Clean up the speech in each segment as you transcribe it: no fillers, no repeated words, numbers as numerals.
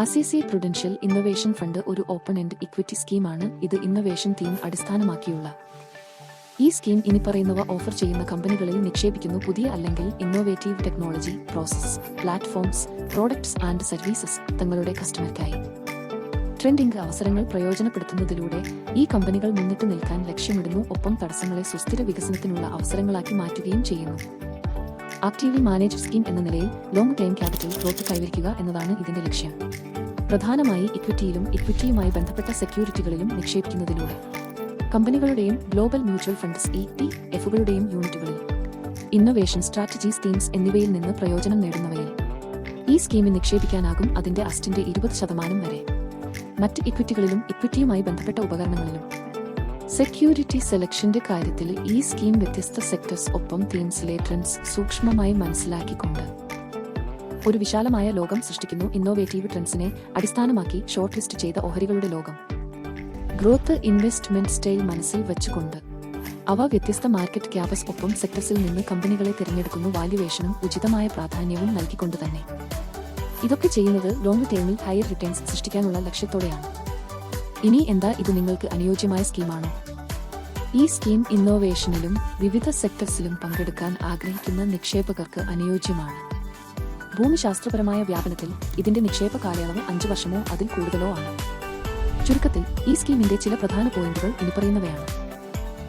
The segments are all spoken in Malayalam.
ICICI Prudential ഇന്നൊവേഷൻ ഫണ്ട് ഒരു ഓപ്പൺ എൻഡ് ഇക്വിറ്റി സ്കീമാണ്. ഇത് ഇന്നൊവേഷൻ തീം അടിസ്ഥാനമാക്കിയുള്ള ഈ സ്കീം ഇനിപ്പറയുന്നവ ഓഫർ ചെയ്യുന്ന കമ്പനികളിൽ നിക്ഷേപിക്കുന്നു. പുതിയ അല്ലെങ്കിൽ innovative technology, process, platforms, products and services തങ്ങളുടെ കസ്റ്റമർക്കായി ട്രെൻഡിംഗ് അവസരങ്ങൾ പ്രയോജനപ്പെടുത്തുന്നതിലൂടെ ഈ കമ്പനികൾ മുന്നിട്ട് നിൽക്കാൻ ലക്ഷ്യമിടുന്നു. ഒപ്പം തടസ്സങ്ങളെ സുസ്ഥിര വികസനത്തിനുള്ള അവസരങ്ങളാക്കി മാറ്റുകയും ചെയ്യുന്നു. ആക്റ്റീവ്ലി മാനേജ്ഡ് സ്കീം എന്ന നിലയിൽ ലോങ് ടൈം ക്യാപിറ്റൽ ഗ്രോത്ത് കൈവരിക്കുക എന്നതാണ് ഇതിന്റെ ലക്ഷ്യം. പ്രധാനമായി ഇക്വിറ്റിയിലും ഇക്വിറ്റിയുമായി ബന്ധപ്പെട്ട സെക്യൂരിറ്റികളിലും നിക്ഷേപിക്കുന്നതിലൂടെ കമ്പനികളുടെയും ഗ്ലോബൽ മ്യൂച്വൽ ഫണ്ട്സ് ETF-കളുടെയും യൂണിറ്റുകളിൽ ഇന്നൊവേഷൻ സ്ട്രാറ്റജി സ്കീംസ് എന്നിവയിൽ നിന്ന് പ്രയോജനം നേടുന്നവയിൽ ഈ സ്കീമിൽ നിക്ഷേപിക്കാനാകും. അതിന്റെ അസ്റ്റിന്റെ 20% വരെ മറ്റ് ഇക്വിറ്റികളിലും ഇക്വിറ്റിയുമായി ബന്ധപ്പെട്ട ഉപകരണങ്ങളിലും. സെക്യൂരിറ്റി സെലക്ഷന്റെ കാര്യത്തിൽ ഈ സ്കീം വ്യത്യസ്ത സെക്ടേഴ്സ് ഒപ്പം തീംസിലെ ട്രെൻഡ്സ് സൂക്ഷ്മമായി മനസ്സിലാക്കിക്കൊണ്ട് ഒരു വിശാലമായ ലോകം സൃഷ്ടിക്കുന്നു. ഇന്നോവേറ്റീവ് ട്രെൻഡ്സിനെ അടിസ്ഥാനമാക്കി ഷോർട്ട് ലിസ്റ്റ് ചെയ്ത ഓഹരികളുടെ ലോകം. ഗ്രോത്ത് ഇൻവെസ്റ്റ്മെന്റ് സ്റ്റൈൽ മനസ്സിൽ വെച്ചുകൊണ്ട് അവ വ്യത്യസ്ത മാർക്കറ്റ് ക്യാപസ് ഒപ്പം സെക്ടർസിൽ നിന്ന് കമ്പനികളെ തിരഞ്ഞെടുക്കുന്നു. വാല്യുവേഷനും ഉചിതമായ പ്രാധാന്യവും നൽകിക്കൊണ്ട് തന്നെ ഇതൊക്കെ ചെയ്യുന്നത് ലോങ് ടേമിൽ ഹയർ റിട്ടേൺസ് സൃഷ്ടിക്കാനുള്ള ലക്ഷ്യത്തോടെയാണ്. ഇനി എന്താ, ഇത് നിങ്ങൾക്ക് അനുയോജ്യമായ സ്കീമാണോ? ഈ സ്കീം ഇന്നോവേഷനിലും വിവിധ സെക്ടർസിലും പങ്കെടുക്കാൻ ആഗ്രഹിക്കുന്ന നിക്ഷേപകർക്ക് അനുയോജ്യമാണ്. ഭൂമിശാസ്ത്രപരമായ വ്യാപനത്തിൽ ഇതിന്റെ നിക്ഷേപ കാലയളവ് 5 വർഷമോ അതിൽ കൂടുതലോ ആണ്. ചുരുക്കത്തിൽ ഈ സ്കീമിന്റെ ചില പ്രധാന പോയിന്റുകൾ ഇനിപ്പറയുന്നവയാണ്.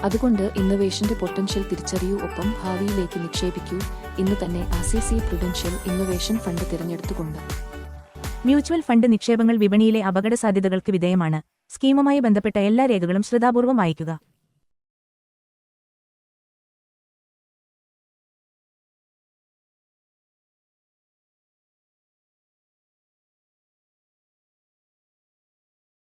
അതുകൊണ്ട് ഇന്നൊവേഷന്റെ പൊട്ടൻഷ്യൽ തിരിച്ചറിയൂ, ഒപ്പം ഭാവിയിലേക്ക് നിക്ഷേപിക്കൂ. ഇന്ന് തന്നെ ICICI Prudential ഇന്നൊവേഷൻ ഫണ്ട് തിരഞ്ഞെടുത്തുകൊണ്ട്. മ്യൂച്വൽ ഫണ്ട് നിക്ഷേപങ്ങൾ വിപണിയിലെ അപകട സാധ്യതകൾക്ക് വിധേയമാണ്. സ്കീമുമായി ബന്ധപ്പെട്ട എല്ലാ രേഖകളും ശ്രദ്ധാപൂർവം വായിക്കുക.